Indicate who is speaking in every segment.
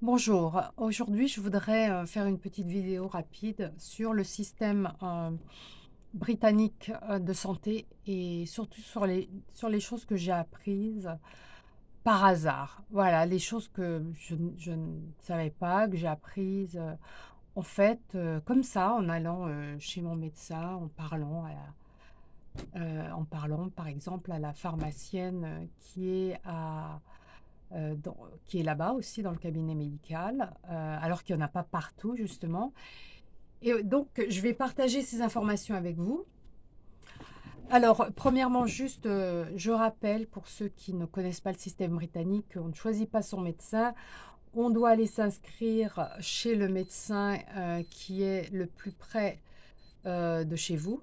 Speaker 1: Bonjour, aujourd'hui je voudrais faire une petite vidéo rapide sur le système britannique de santé et surtout sur les choses que j'ai apprises par hasard. Voilà, les choses que je ne savais pas, que j'ai apprises en fait comme ça en allant chez mon médecin, en parlant par exemple à la pharmacienne dans qui est là-bas aussi dans le cabinet médical, alors qu'il y en a pas partout justement et donc je vais partager ces informations avec vous. Alors premièrement juste, je rappelle pour ceux qui ne connaissent pas le système britannique qu'on ne choisit pas son médecin. On doit aller s'inscrire chez le médecin, qui est le plus près, de chez vous.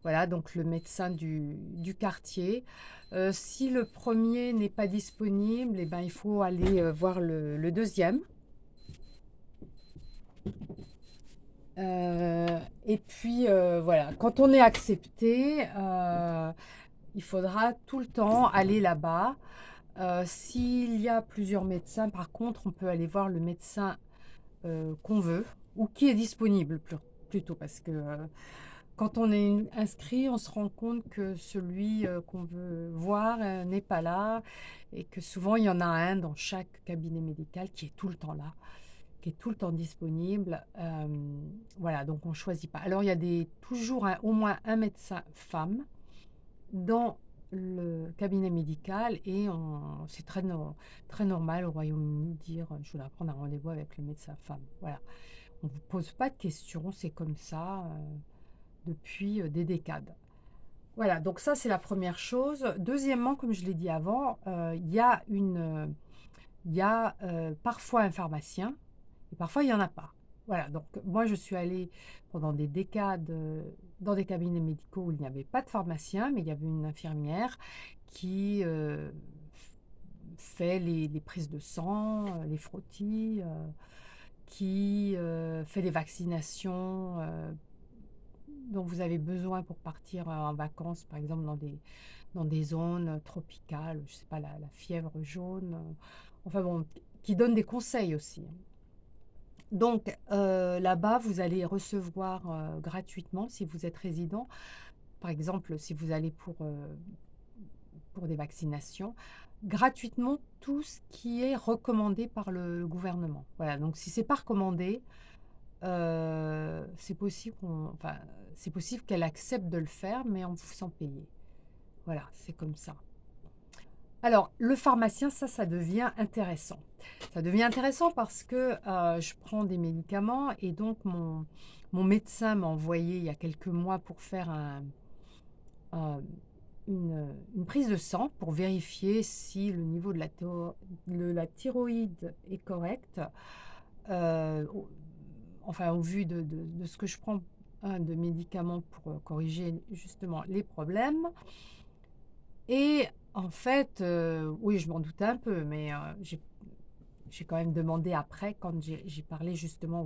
Speaker 1: Voilà, donc le médecin du quartier. Si le premier n'est pas disponible, et ben, il faut aller voir le deuxième. Et puis voilà, quand on est accepté, il faudra tout le temps aller là-bas. S'il y a plusieurs médecins, par contre, on peut aller voir le médecin qu'on veut ou qui est disponible plutôt parce que quand on est inscrit, on se rend compte que celui qu'on veut voir n'est pas là et que souvent il y en a un dans chaque cabinet médical qui est tout le temps là, qui est tout le temps disponible. Voilà, donc on ne choisit pas. Alors il y a toujours au moins un médecin femme dans le cabinet médical et c'est très normal au Royaume-Uni de dire je voudrais prendre un rendez-vous avec le médecin femme. Voilà, on ne vous pose pas de questions, c'est comme ça depuis des décades. Voilà, donc ça c'est la première chose. Deuxièmement, comme je l'ai dit avant, il y a parfois un pharmacien et parfois il n'y en a pas. Voilà, donc moi je suis allée pendant des décades dans des cabinets médicaux où il n'y avait pas de pharmacien, mais il y avait une infirmière qui fait les prises de sang, les frottis, qui fait les vaccinations dont vous avez besoin pour partir en vacances, par exemple dans des zones tropicales, je sais pas, la fièvre jaune, enfin bon, qui donne des conseils aussi. Donc là-bas, vous allez recevoir gratuitement, si vous êtes résident, par exemple, si vous allez pour des vaccinations, gratuitement tout ce qui est recommandé par le gouvernement. Voilà, donc si c'est pas recommandé, c'est possible c'est possible qu'elle accepte de le faire, mais en vous faisant payer. Voilà, c'est comme ça. Alors, le pharmacien, ça devient intéressant. Ça devient intéressant parce que je prends des médicaments et donc mon médecin m'a envoyé il y a quelques mois pour faire un- une prise de sang pour vérifier si le niveau de la thyroïde est correct. Au Enfin, au vu de ce que je prends, hein, de médicaments pour, corriger justement les problèmes et en fait, oui, je m'en doutais un peu, mais j'ai quand même demandé après quand j'ai parlé justement